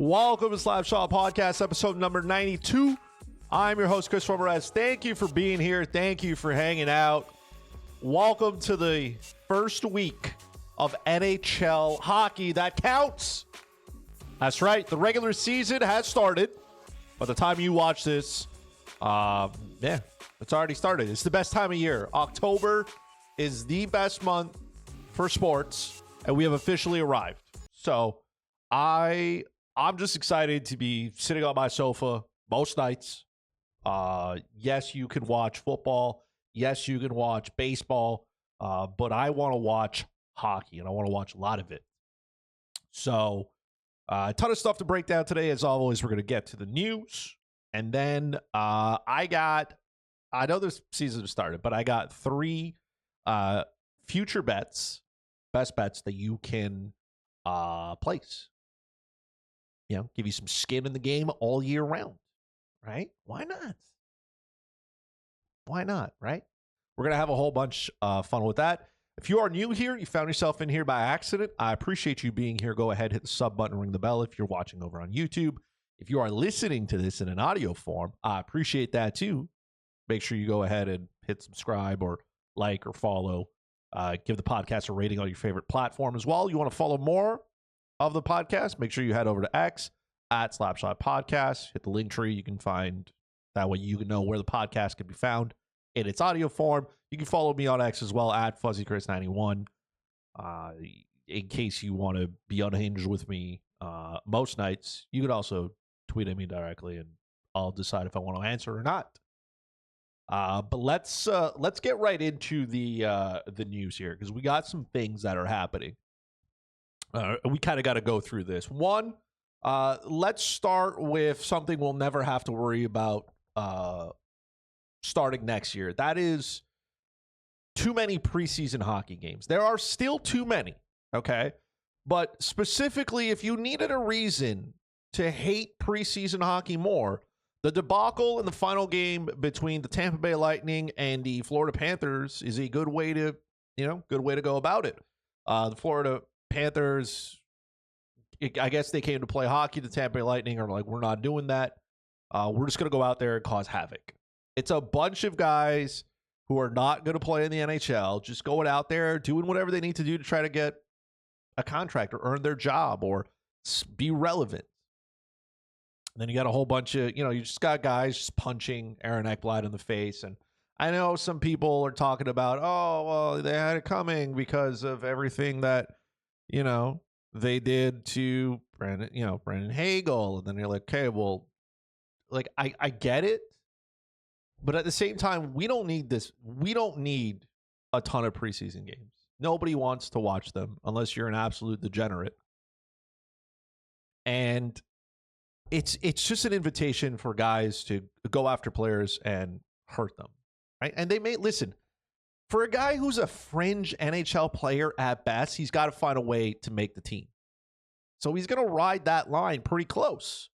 Welcome to Slapshot Podcast, episode number 92. I'm your host, Christopher Morais. Thank you for being here. Thank you for hanging out. Welcome to the first week of NHL hockey that counts. That's right. The regular season has started. By the time you watch this, it's already started. It's the best time of year. October is the best month for sports, and we have officially arrived. So I'm just excited to be sitting on my sofa most nights. Yes, you can watch football. Yes, you can watch baseball. But I want to watch hockey, and I want to watch a lot of it. So a ton of stuff to break down today. As always, we're going to get to the news. And then I know this season has started, but I got three future bets, best bets that you can place. You know, give you some skin in the game all year round, right? Why not? Why not, right? We're going to have a whole bunch of fun with that. If you are new here, you found yourself in here by accident, I appreciate you being here. Go ahead, hit the sub button, ring the bell if you're watching over on YouTube. If you are listening to this in an audio form, I appreciate that too. Make sure you go ahead and hit subscribe or like or follow. Give the podcast a rating on your favorite platform as well. You want to follow more of the podcast, make sure you head over to X at Slapshot Podcast. Hit the link tree. You can find that way you can know where the podcast can be found in its audio form. You can follow me on X as well at FuzzyChris91. In case you want to be unhinged with me most nights, you could also tweet at me directly, and I'll decide if I want to answer or not. But let's get right into the news here, because we got some things that are happening. We kind of got to go through this. One, let's start with something we'll never have to worry about starting next year. That is too many preseason hockey games. There are still too many, okay? But specifically, if you needed a reason to hate preseason hockey more, the debacle in the final game between the Tampa Bay Lightning and the Florida Panthers is a good way to go about it. The Florida Panthers, I guess they came to play hockey. The Tampa Bay Lightning are like, we're not doing that. We're just going to go out there and cause havoc. It's a bunch of guys who are not going to play in the NHL, just going out there, doing whatever they need to do to try to get a contract or earn their job or be relevant. And then you got a whole bunch of, you just got guys just punching Aaron Ekblad in the face. And I know some people are talking about, oh, well, they had it coming because of everything that, they did to Brandon Hagel. And then you're like, okay, well, like, I get it. But at the same time, we don't need this. We don't need a ton of preseason games. Nobody wants to watch them unless you're an absolute degenerate. And it's just an invitation for guys to go after players and hurt them, right? And they may listen. For a guy who's a fringe NHL player at best, he's got to find a way to make the team. So he's going to ride that line pretty close.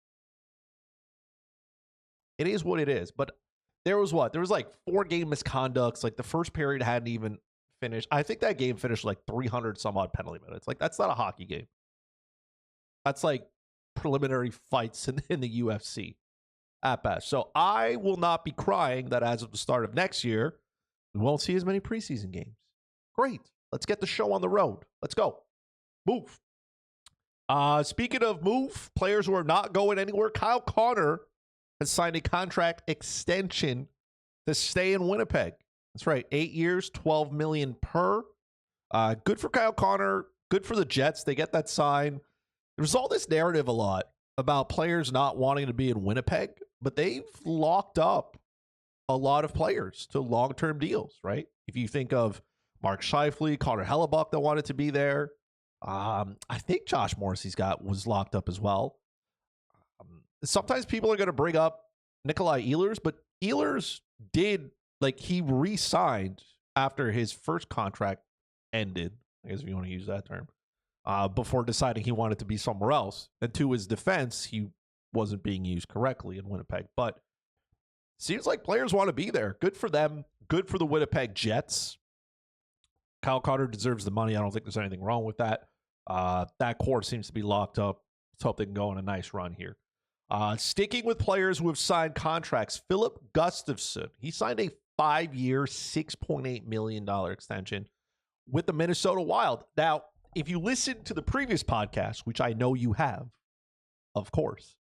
It is what it is. But there was like 4-game misconducts. Like the first period hadn't even finished. I think that game finished like 300 some odd penalty minutes. Like that's not a hockey game. That's like preliminary fights in the UFC at best. So I will not be crying that as of the start of next year, we won't see as many preseason games. Great. Let's get the show on the road. Let's go. Move. Speaking of move, players who are not going anywhere, Kyle Connor has signed a contract extension to stay in Winnipeg. That's right. 8 years, $12 million per. Good for Kyle Connor. Good for the Jets. They get that sign. There's all this narrative a lot about players not wanting to be in Winnipeg, but they've locked up a lot of players to long-term deals, right? If you think of Mark Scheifele, Connor Hellebuck that wanted to be there. I think Josh Morrissey's was locked up as well. Sometimes people are going to bring up Nikolai Ehlers, but Ehlers he re-signed after his first contract ended, I guess if you want to use that term, before deciding he wanted to be somewhere else. And to his defense, he wasn't being used correctly in Winnipeg. But seems like players want to be there. Good for them. Good for the Winnipeg Jets. Kyle Connor deserves the money. I don't think there's anything wrong with that. That core seems to be locked up Let's hope they can go on a nice run here. Sticking with players who have signed contracts, Filip Gustavsson. He signed a 5-year, $6.8 million extension with the Minnesota Wild. Now, if you listen to the previous podcast, which I know you have, of course,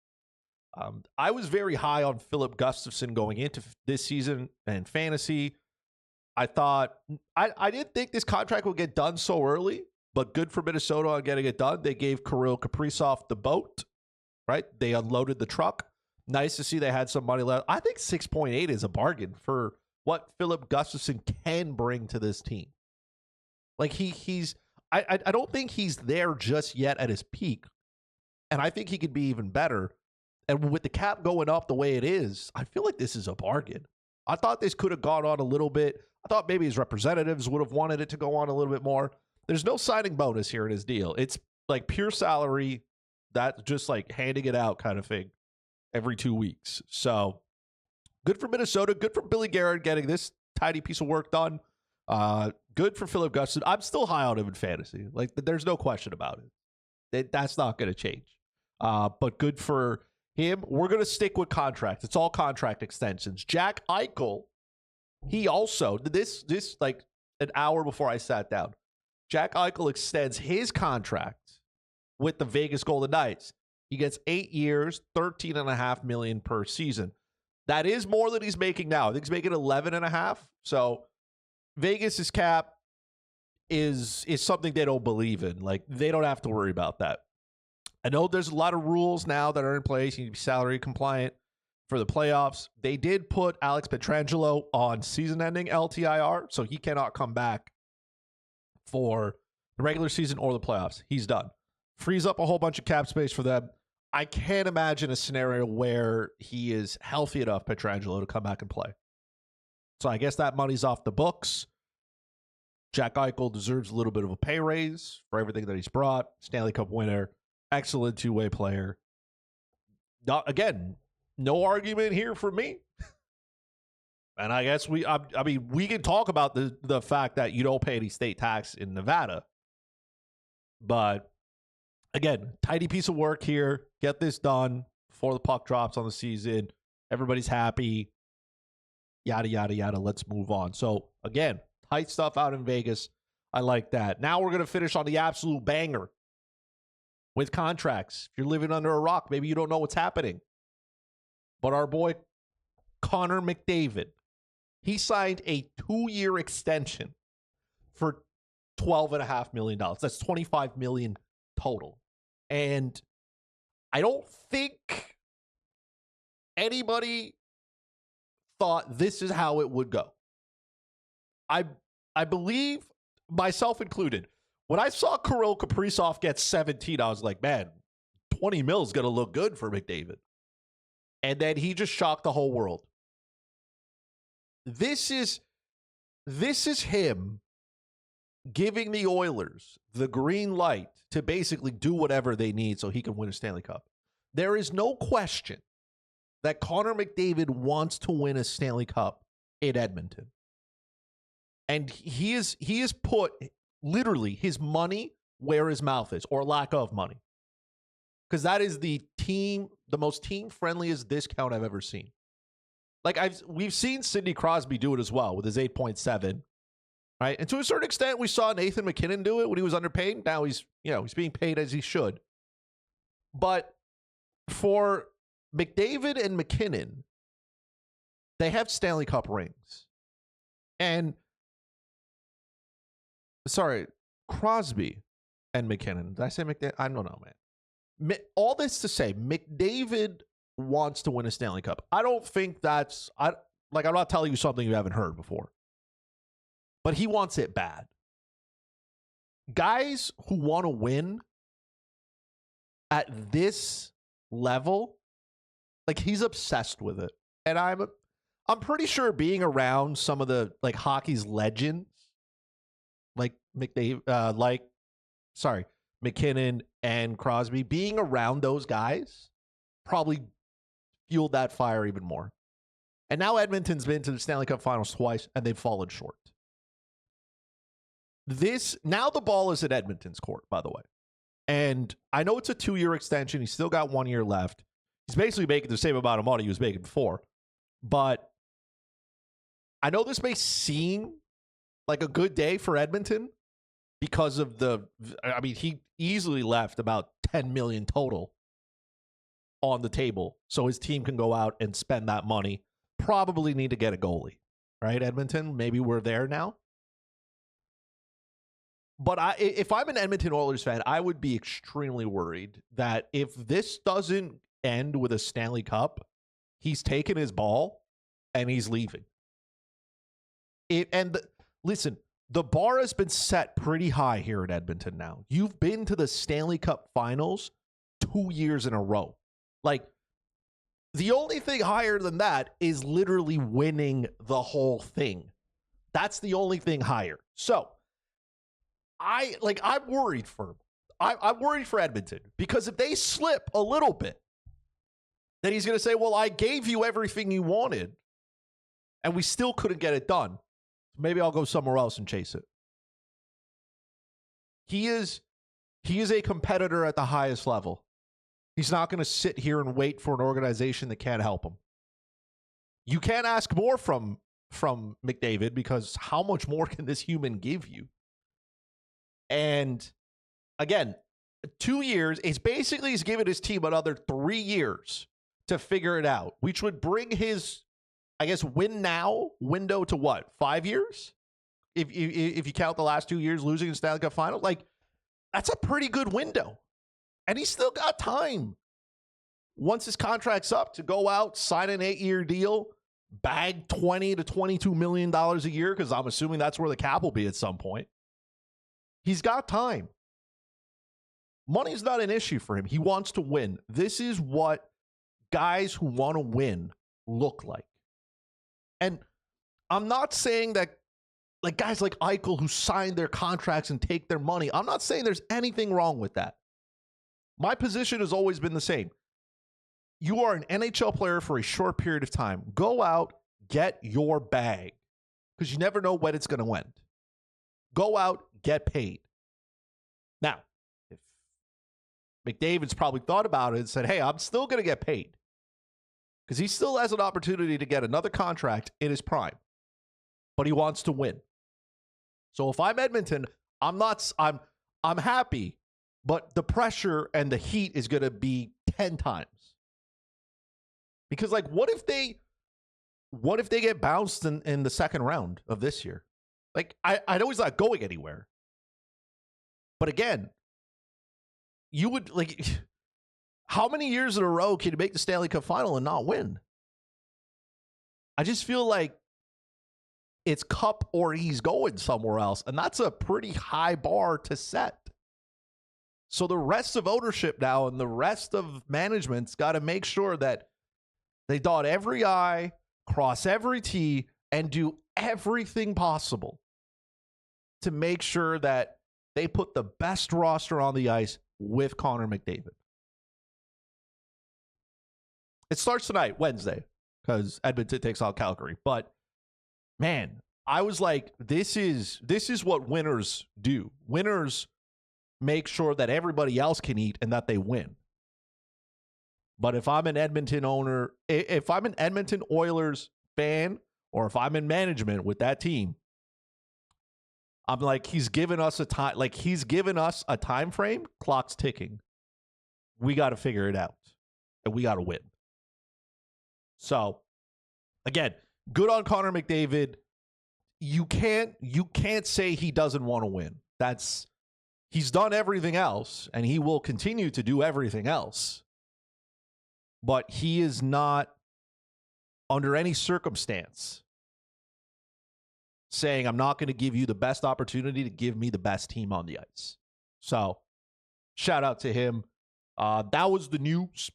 I was very high on Filip Gustavsson going into this season and fantasy. I thought, I didn't think this contract would get done so early, but good for Minnesota on getting it done. They gave Kirill Kaprizov the boat, right? They unloaded the truck. Nice to see they had some money left. I think 6.8 is a bargain for what Filip Gustavsson can bring to this team. Like I don't think he's there just yet at his peak. And I think he could be even better. And with the cap going up the way it is, I feel like this is a bargain. I thought this could have gone on a little bit. I thought maybe his representatives would have wanted it to go on a little bit more. There's no signing bonus here in his deal. It's like pure salary, that just like handing it out kind of thing every 2 weeks. So good for Minnesota. Good for Billy Garrett getting this tiny piece of work done. Good for Filip Gustavsson. I'm still high on him in fantasy. Like, there's no question about it. That's not going to change. But good for him. We're going to stick with contracts. It's all contract extensions. Jack Eichel, he also, this like an hour before I sat down, Jack Eichel extends his contract with the Vegas Golden Knights. He gets 8 years, $13.5 million per season. That is more than he's making now. I think he's making 11.5. So Vegas's cap is something they don't believe in. Like, they don't have to worry about that. I know there's a lot of rules now that are in place. You need to be salary compliant for the playoffs. They did put Alex Pietrangelo on season-ending LTIR, so he cannot come back for the regular season or the playoffs. He's done. Frees up a whole bunch of cap space for them. I can't imagine a scenario where he is healthy enough, Pietrangelo, to come back and play. So I guess that money's off the books. Jack Eichel deserves a little bit of a pay raise for everything that he's brought. Stanley Cup winner. Excellent two-way player. Again, no argument here for me. And I guess we can talk about the fact that you don't pay any state tax in Nevada. But again, tidy piece of work here. Get this done before the puck drops on the season. Everybody's happy. Yada, yada, yada. Let's move on. So again, tight stuff out in Vegas. I like that. Now we're going to finish on the absolute banger with contracts. If you're living under a rock, maybe you don't know what's happening. But our boy, Connor McDavid, he signed a 2-year extension for $12.5 million. That's $25 million total. And I don't think anybody thought this is how it would go. I believe, myself included, when I saw Kirill Kaprizov get 17, I was like, man, 20 mil is going to look good for McDavid. And then he just shocked the whole world. This is him giving the Oilers the green light to basically do whatever they need so he can win a Stanley Cup. There is no question that Connor McDavid wants to win a Stanley Cup in Edmonton. And he is put literally his money where his mouth is, or lack of money. Because that is the most team-friendliest discount I've ever seen. Like, we've seen Sidney Crosby do it as well with his 8.7, right? And to a certain extent, we saw Nathan McKinnon do it when he was underpaid. Now he's being paid as he should. But for McDavid and McKinnon, they have Stanley Cup rings. And Crosby and McKinnon. Did I say McDavid? I don't know, man. All this to say, McDavid wants to win a Stanley Cup. I don't think I'm not telling you something you haven't heard before. But he wants it bad. Guys who want to win at this level, like, he's obsessed with it. And I'm pretty sure being around some of the like hockey's legends, like McKinnon and Crosby, being around those guys probably fueled that fire even more. And now Edmonton's been to the Stanley Cup Finals twice, and they've fallen short. Now the ball is at Edmonton's court, by the way. And I know it's a 2-year extension. He's still got 1 year left. He's basically making the same amount of money he was making before. But I know this may seem like a good day for Edmonton because of he easily left about $10 million total on the table so his team can go out and spend that money. Probably need to get a goalie, right, Edmonton? Maybe we're there now. But if I'm an Edmonton Oilers fan, I would be extremely worried that if this doesn't end with a Stanley Cup, he's taking his ball and he's leaving. Listen, the bar has been set pretty high here in Edmonton now. You've been to the Stanley Cup Finals 2 years in a row. Like, the only thing higher than that is literally winning the whole thing. That's the only thing higher. So, I'm worried for him. I'm worried for Edmonton because if they slip a little bit, then he's going to say, well, I gave you everything you wanted and we still couldn't get it done. Maybe I'll go somewhere else and chase it. He is a competitor at the highest level. He's not going to sit here and wait for an organization that can't help him. You can't ask more from McDavid because how much more can this human give you? And again, 2 years is basically he's given his team another 3 years to figure it out, which would bring his, I guess, win now window to what, 5 years? If you count the last 2 years losing the Stanley Cup Final, like that's a pretty good window. And he's still got time once his contract's up to go out, sign an 8-year deal, bag $20 to $22 million a year, because I'm assuming that's where the cap will be at some point. He's got time. Money's not an issue for him. He wants to win. This is what guys who want to win look like. And I'm not saying that like guys like Eichel who sign their contracts and take their money, I'm not saying there's anything wrong with that. My position has always been the same. You are an NHL player for a short period of time. Go out, get your bag, because you never know when it's going to end. Go out, get paid. Now, if McDavid's probably thought about it and said, hey, I'm still going to get paid, because he still has an opportunity to get another contract in his prime, but he wants to win. So if I'm Edmonton, I'm happy, but the pressure and the heat is going to be 10 times. Because like, what if they get bounced in the second round of this year? Like, I know he's not going anywhere. But again, you would like, how many years in a row can you make the Stanley Cup Final and not win? I just feel like it's cup or he's going somewhere else. And that's a pretty high bar to set. So the rest of ownership now and the rest of management's got to make sure that they dot every I, cross every T, and do everything possible to make sure that they put the best roster on the ice with Connor McDavid. It starts tonight, Wednesday, because Edmonton takes on Calgary. But man, I was like, this is what winners do. Winners make sure that everybody else can eat and that they win. But if I'm an Edmonton owner, if I'm an Edmonton Oilers fan, or if I'm in management with that team, I'm like, he's given us a time, like he's given us a time frame, clock's ticking. We got to figure it out, and we got to win. So, again, good on Connor McDavid. You can't say he doesn't want to win. He's done everything else, and he will continue to do everything else. But he is not, under any circumstance, saying, I'm not going to give you the best opportunity to give me the best team on the ice. So, shout out to him. That was the news.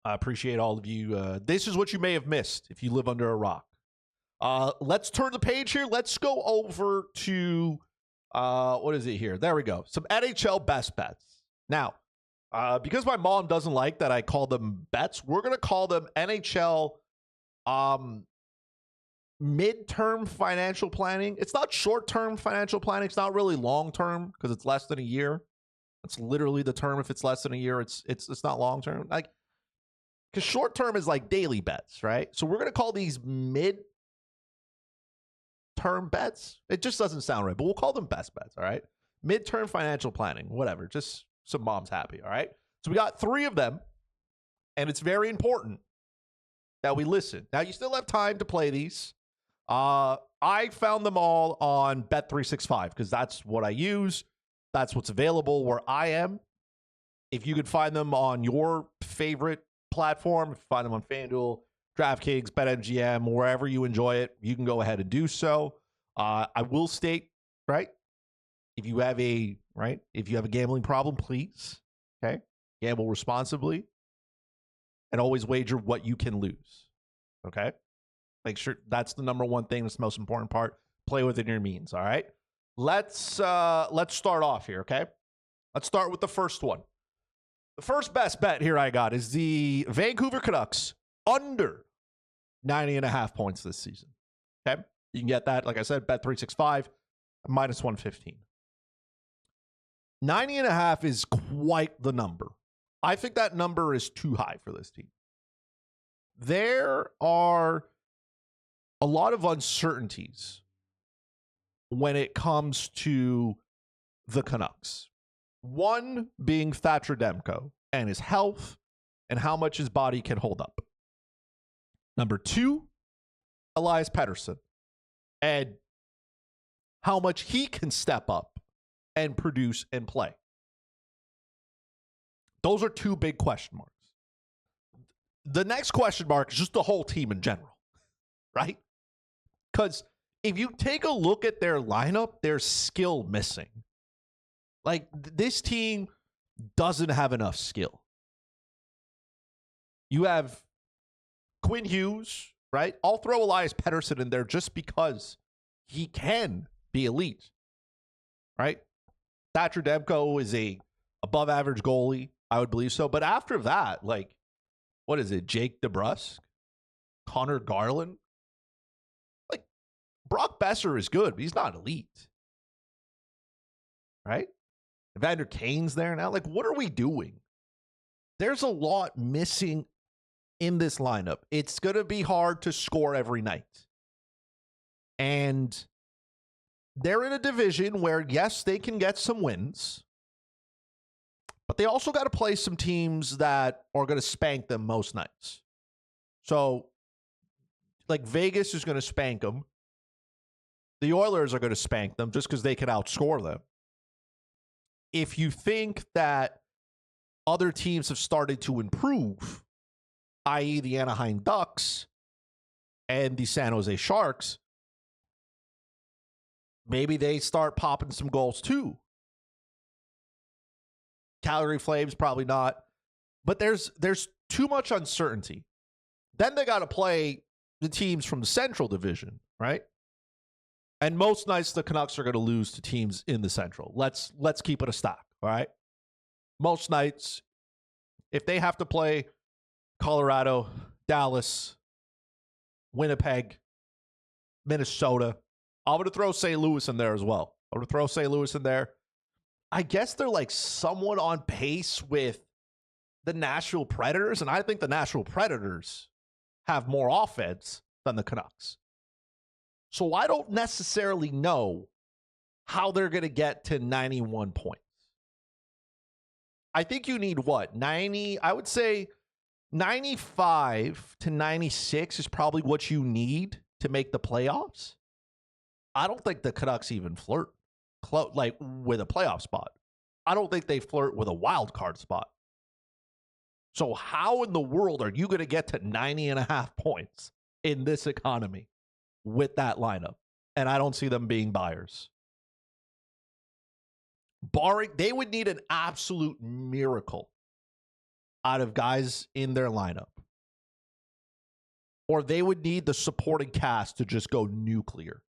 I appreciate all of you. This is what you may have missed if you live under a rock. Let's turn the page here. Let's go over to, what is it here? There we go. Some NHL best bets. Now, because my mom doesn't like that I call them bets, we're going to call them NHL midterm financial planning. It's not short-term financial planning. It's not really long-term because it's less than a year. That's literally the term. If it's less than a year, it's not long term. Like, because short term is like daily bets, right? So we're gonna call these mid term bets. It just doesn't sound right, but we'll call them best bets. All right, midterm financial planning, whatever. Just so mom's happy. All right. So we got 3 of them, and it's very important that we listen. Now you still have time to play these. I found them all on Bet365 because that's what I use. That's what's available where I am. If you could find them on your favorite platform, if you find them on FanDuel, DraftKings, BetMGM, wherever you enjoy it, you can go ahead and do so. I will state, right? If you have a gambling problem, please, okay, gamble responsibly and always wager what you can lose. Okay? Make sure that's the number one thing. That's the most important part. Play within your means. All right. Let's start off here. Okay. Let's start with the first one. The first best bet here I got is the Vancouver Canucks under 90.5 points this season. Okay. You can get that, like I said, Bet365 minus 115. 90.5 is quite the number. I think that number is too high for this team. There are a lot of uncertainties when it comes to the Canucks. One being Thatcher Demko and his health and how much his body can hold up. Number 2, Elias Pettersson and how much he can step up and produce and play. Those are 2 big question marks. The next question mark is just the whole team in general, right? Because if you take a look at their lineup, there's skill missing. Like, this team doesn't have enough skill. You have Quinn Hughes, right? I'll throw Elias Pettersson in there just because he can be elite, right? Thatcher Demko is a above average goalie. I would believe so. But after that, like, what is it? Jake DeBrusk? Connor Garland? Like, Brock Besser is good, but he's not elite. Right? Evander Kane's there now. Like, what are we doing? There's a lot missing in this lineup. It's going to be hard to score every night. And they're in a division where, yes, they can get some wins, but they also got to play some teams that are going to spank them most nights. So, like, Vegas is going to spank them. The Oilers are going to spank them just because they can outscore them. If you think that other teams have started to improve, i.e. the Anaheim Ducks and the San Jose Sharks, maybe they start popping some goals too. Calgary Flames, probably not. But there's too much uncertainty. Then they got to play the teams from the Central Division, right? And most nights the Canucks are going to lose to teams in the Central. Let's keep it a stack, all right? Most nights, if they have to play Colorado, Dallas, Winnipeg, Minnesota, I'm going to throw St. Louis in there as well. I'm going to throw St. Louis in there. I guess they're like somewhat on pace with the Nashville Predators, and I think the Nashville Predators have more offense than the Canucks. So I don't necessarily know how they're going to get to 91 points. I think you need what? 90, I would say 95 to 96 is probably what you need to make the playoffs. I don't think the Canucks even flirt like with a playoff spot. I don't think they flirt with a wild card spot. So how in the world are you going to get to 90.5 points in this economy with that lineup? And I don't see them being buyers. They would need an absolute miracle out of guys in their lineup. Or they would need the supporting cast to just go nuclear.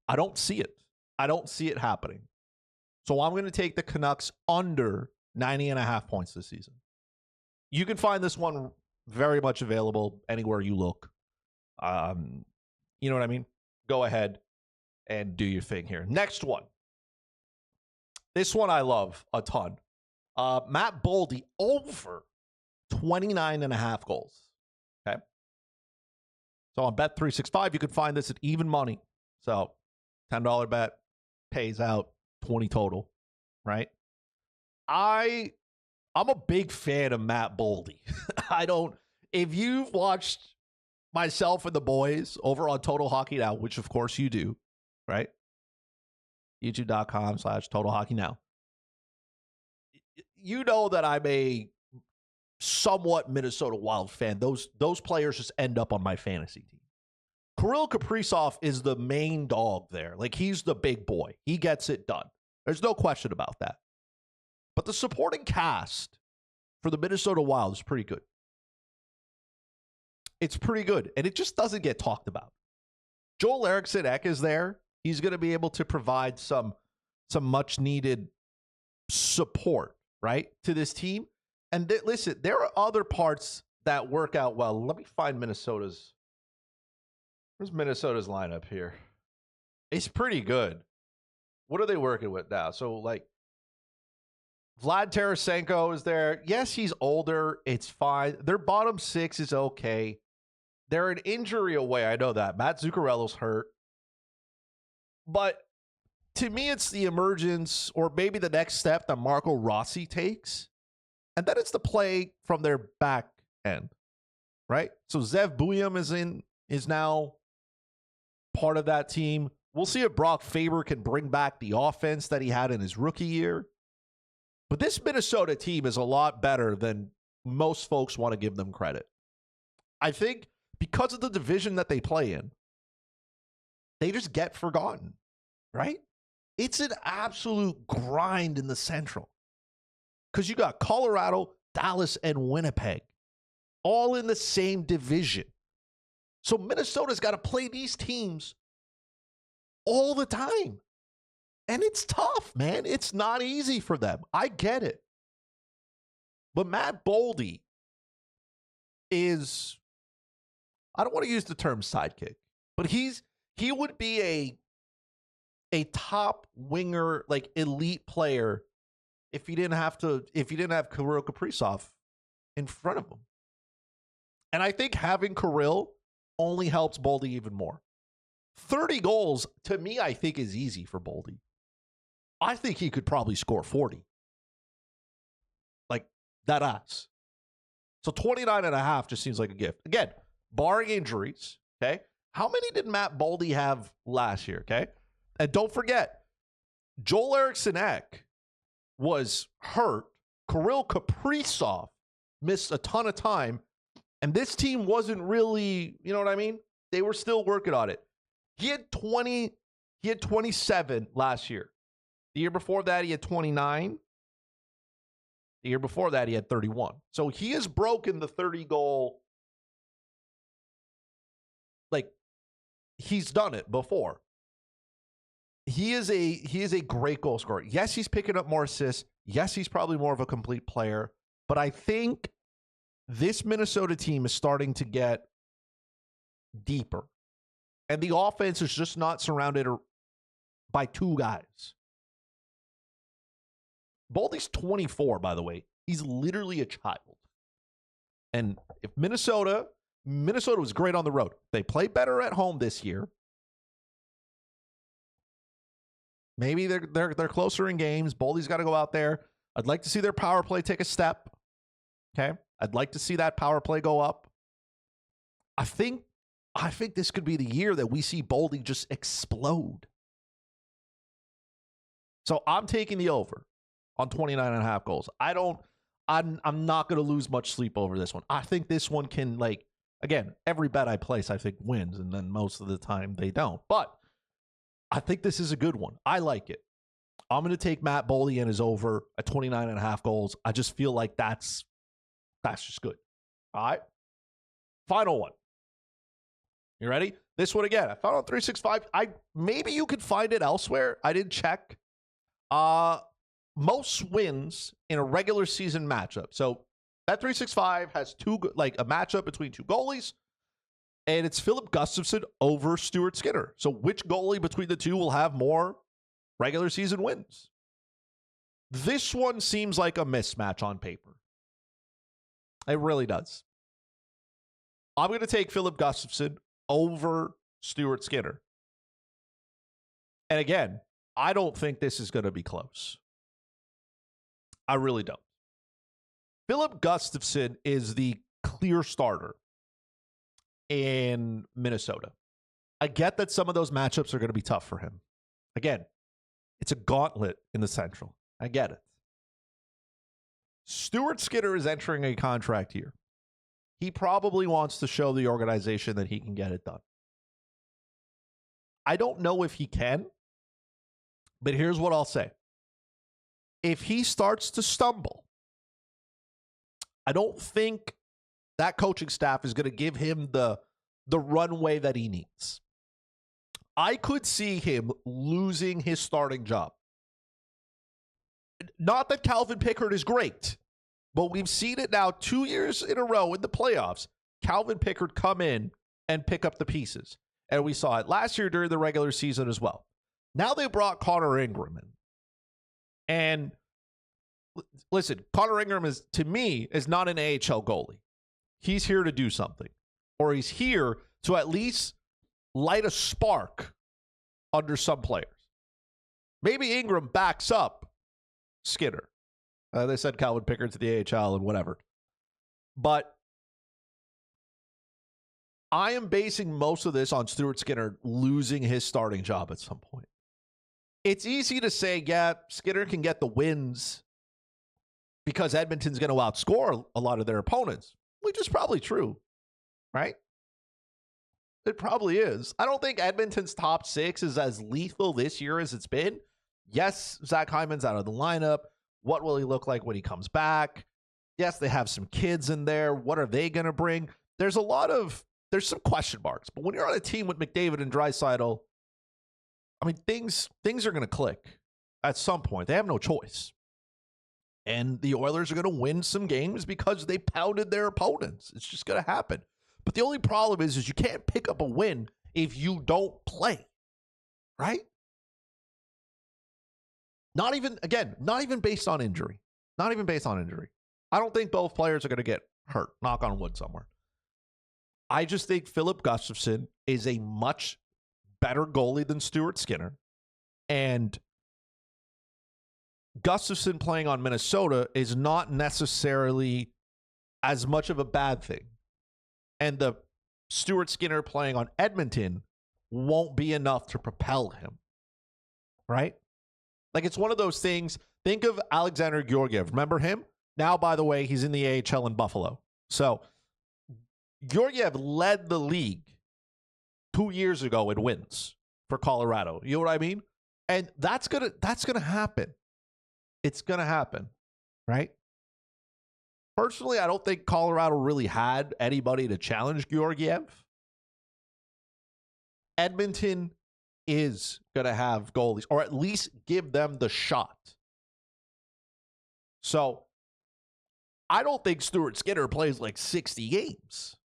I don't see it. I don't see it happening. So I'm going to take the Canucks under 90.5 points this season. You can find this one very much available anywhere you look. You know what I mean? Go ahead and do your thing here. Next one. This one I love a ton. Matt Boldy over 29.5 goals. Okay. So on Bet365, you can find this at even money. So $10 bet pays out 20 total, right? I'm a big fan of Matt Boldy. If you've watched myself and the boys over on Total Hockey Now, which of course you do, right? YouTube.com/Total Hockey Now. You know that I'm a somewhat Minnesota Wild fan. Those players just end up on my fantasy team. Kirill Kaprizov is the main dog there. Like, he's the big boy. He gets it done. There's no question about that. But the supporting cast for the Minnesota Wild is pretty good. It's pretty good, and it just doesn't get talked about. Joel Eriksson-Ek is there. He's going to be able to provide some much-needed support, right, to this team. And listen, there are other parts that work out well. Let me find Minnesota's. Where's Minnesota's lineup here? It's pretty good. What are they working with now? So, like, Vlad Tarasenko is there. Yes, he's older. It's fine. Their bottom six is okay. They're an injury away. I know that. Matt Zuccarello's hurt. But to me, it's the emergence or maybe the next step that Marco Rossi takes. And then it's the play from their back end, right? So Zev Buium is now part of that team. We'll see if Brock Faber can bring back the offense that he had in his rookie year. But this Minnesota team is a lot better than most folks want to give them credit. I think because of the division that they play in, they just get forgotten, right? It's an absolute grind in the Central. Because you got Colorado, Dallas, and Winnipeg all in the same division. So Minnesota's got to play these teams all the time. And it's tough, man. It's not easy for them. I get it. But Matt Boldy is, I don't want to use the term sidekick, but he would be a top winger, like elite player if you didn't have Kirill Kaprizov in front of him. And I think having Kirill only helps Boldy even more. 30 goals, to me, I think is easy for Boldy. I think he could probably score 40. Like, that ass. So 29.5 just seems like a gift. Again, barring injuries, okay? How many did Matt Boldy have last year, okay? And don't forget, Joel Eriksson-Ek was hurt. Kirill Kaprizov missed a ton of time. And this team wasn't really, you know what I mean? They were still working on it. He had 27 last year. The year before that, he had 29. The year before that, he had 31. So he has broken the 30-goal. Like, he's done it before. He is a great goal scorer. Yes, he's picking up more assists. Yes, he's probably more of a complete player. But I think this Minnesota team is starting to get deeper. And the offense is just not surrounded by two guys. Boldy's 24, by the way. He's literally a child. And if Minnesota was great on the road. They play better at home this year. Maybe they're closer in games. Boldy's got to go out there. I'd like to see their power play take a step. Okay? I'd like to see that power play go up. I think this could be the year that we see Boldy just explode. So I'm taking the over on 29.5 goals. I'm not going to lose much sleep over this one. I think this one can, like, again, every bet I place, I think wins, and then most of the time they don't. But I think this is a good one. I like it. I'm going to take Matt Boldy and his over at 29.5 goals. I just feel like that's just good. All right. Final one. You ready? This one again. I found it on 365. Maybe you could find it elsewhere. I didn't check. Most wins in a regular season matchup. So that 365 has a matchup between two goalies, and it's Filip Gustavsson over Stuart Skinner. So which goalie between the two will have more regular season wins? This one seems like a mismatch on paper. It really does. I'm going to take Filip Gustavsson over Stuart Skinner. And again, I don't think this is going to be close. I really don't. Filip Gustavsson is the clear starter in Minnesota. I get that some of those matchups are going to be tough for him. Again, it's a gauntlet in the Central. I get it. Stuart Skinner is entering a contract year. He probably wants to show the organization that he can get it done. I don't know if he can, but here's what I'll say. If he starts to stumble, I don't think that coaching staff is going to give him the runway that he needs. I could see him losing his starting job. Not that Calvin Pickard is great, but we've seen it now 2 years in a row in the playoffs. Calvin Pickard come in and pick up the pieces. And we saw it last year during the regular season as well. Now they brought Connor Ingram in. And listen, Connor Ingram to me, is not an AHL goalie. He's here to do something. Or he's here to at least light a spark under some players. Maybe Ingram backs up Skinner. They said Calvin Pickard to the AHL and whatever. But I am basing most of this on Stuart Skinner losing his starting job at some point. It's easy to say, yeah, Skinner can get the wins because Edmonton's going to outscore a lot of their opponents, which is probably true, right? It probably is. I don't think Edmonton's top six is as lethal this year as it's been. Yes, Zach Hyman's out of the lineup. What will he look like when he comes back? Yes, they have some kids in there. What are they going to bring? There's some question marks. But when you're on a team with McDavid and Draisaitl, I mean, things are going to click at some point. They have no choice. And the Oilers are going to win some games because they pounded their opponents. It's just going to happen. But the only problem is you can't pick up a win if you don't play, right? Not even based on injury. Not even based on injury. I don't think both players are going to get hurt. Knock on wood somewhere. I just think Filip Gustavsson is a much better goalie than Stuart Skinner. And Gustafsson playing on Minnesota is not necessarily as much of a bad thing. And the Stuart Skinner playing on Edmonton won't be enough to propel him. Right? Like, it's one of those things. Think of Alexander Georgiev. Remember him? Now, by the way, he's in the AHL in Buffalo. So, Georgiev led the league 2 years ago in wins for Colorado. You know what I mean? And that's gonna happen. It's gonna happen, right? Personally, I don't think Colorado really had anybody to challenge Georgiev. Edmonton is gonna have goalies, or at least give them the shot. So I don't think Stuart Skinner plays like 60 games.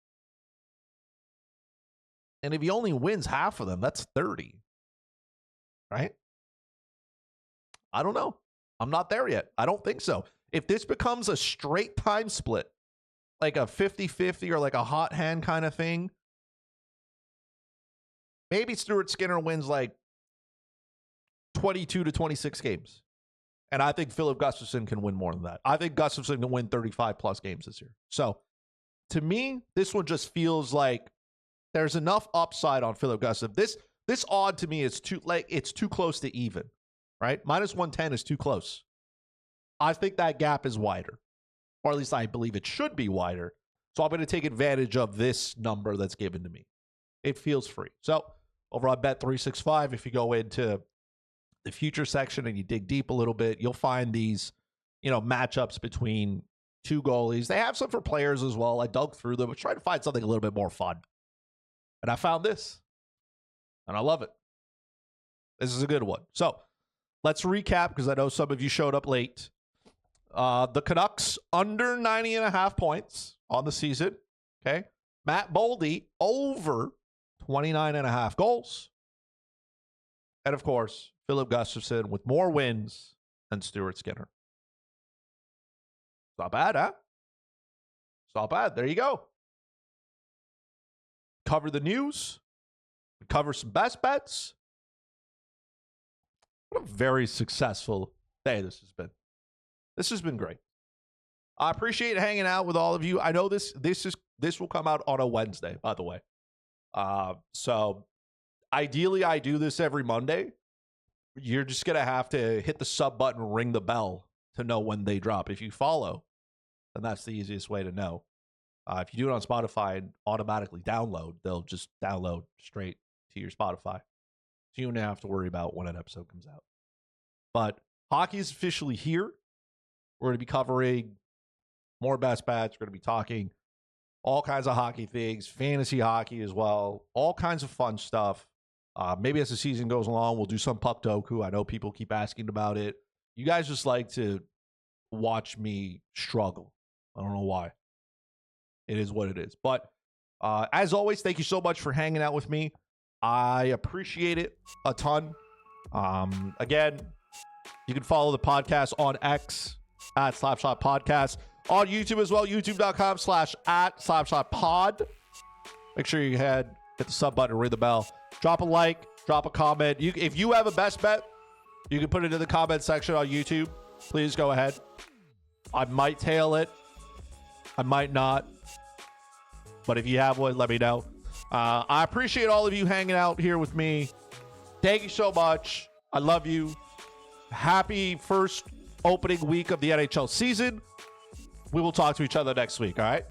And if he only wins half of them, that's 30. Right? I don't know. I'm not there yet. I don't think so. If this becomes a straight time split, like a 50-50 or like a hot hand kind of thing, maybe Stuart Skinner wins like 22 to 26 games. And I think Filip Gustavsson can win more than that. I think Gustavsson can win 35 plus games this year. So to me, this one just feels like there's enough upside on Filip Gustavsson. This odd to me is it's too close to even, right? Minus 110 is too close. I think that gap is wider, or at least I believe it should be wider. So I'm going to take advantage of this number that's given to me. It feels free. So over on Bet365, if you go into the future section and you dig deep a little bit, you'll find these, matchups between two goalies. They have some for players as well. I dug through them, but trying to find something a little bit more fun. And I found this, and I love it. This is a good one. So let's recap, because I know some of you showed up late. The Canucks under 90.5 points on the season. Okay. Matt Boldy over 29.5 goals. And of course, Filip Gustavsson with more wins and Stuart Skinner. It's not bad, huh? It's not bad. There you go. Cover the news. Cover some best bets. What a very successful day this has been. This has been great. I appreciate hanging out with all of you. I know this will come out on a Wednesday, by the way. So ideally I do this every Monday. You're just going to have to hit the sub button, ring the bell to know when they drop. If you follow, then that's the easiest way to know. If you do it on Spotify and automatically download, they'll just download straight to your Spotify. So you don't have to worry about when an episode comes out. But hockey is officially here. We're going to be covering more best bets. We're going to be talking all kinds of hockey things, fantasy hockey as well, all kinds of fun stuff. Maybe as the season goes along, we'll do some puck doku. I know people keep asking about it. You guys just like to watch me struggle. I don't know why. It is what it is. But as always, thank you so much for hanging out with me. I appreciate it a ton. Again, you can follow the podcast on X at Slapshot Podcast. On YouTube as well, youtube.com/@SlapshotPod. Make sure you hit the sub button, ring the bell. Drop a like, drop a comment. If you have a best bet, you can put it in the comment section on YouTube. Please go ahead. I might tail it. I might not. But if you have one, let me know. I appreciate all of you hanging out here with me. Thank you so much. I love you. Happy first opening week of the NHL season. We will talk to each other next week, all right?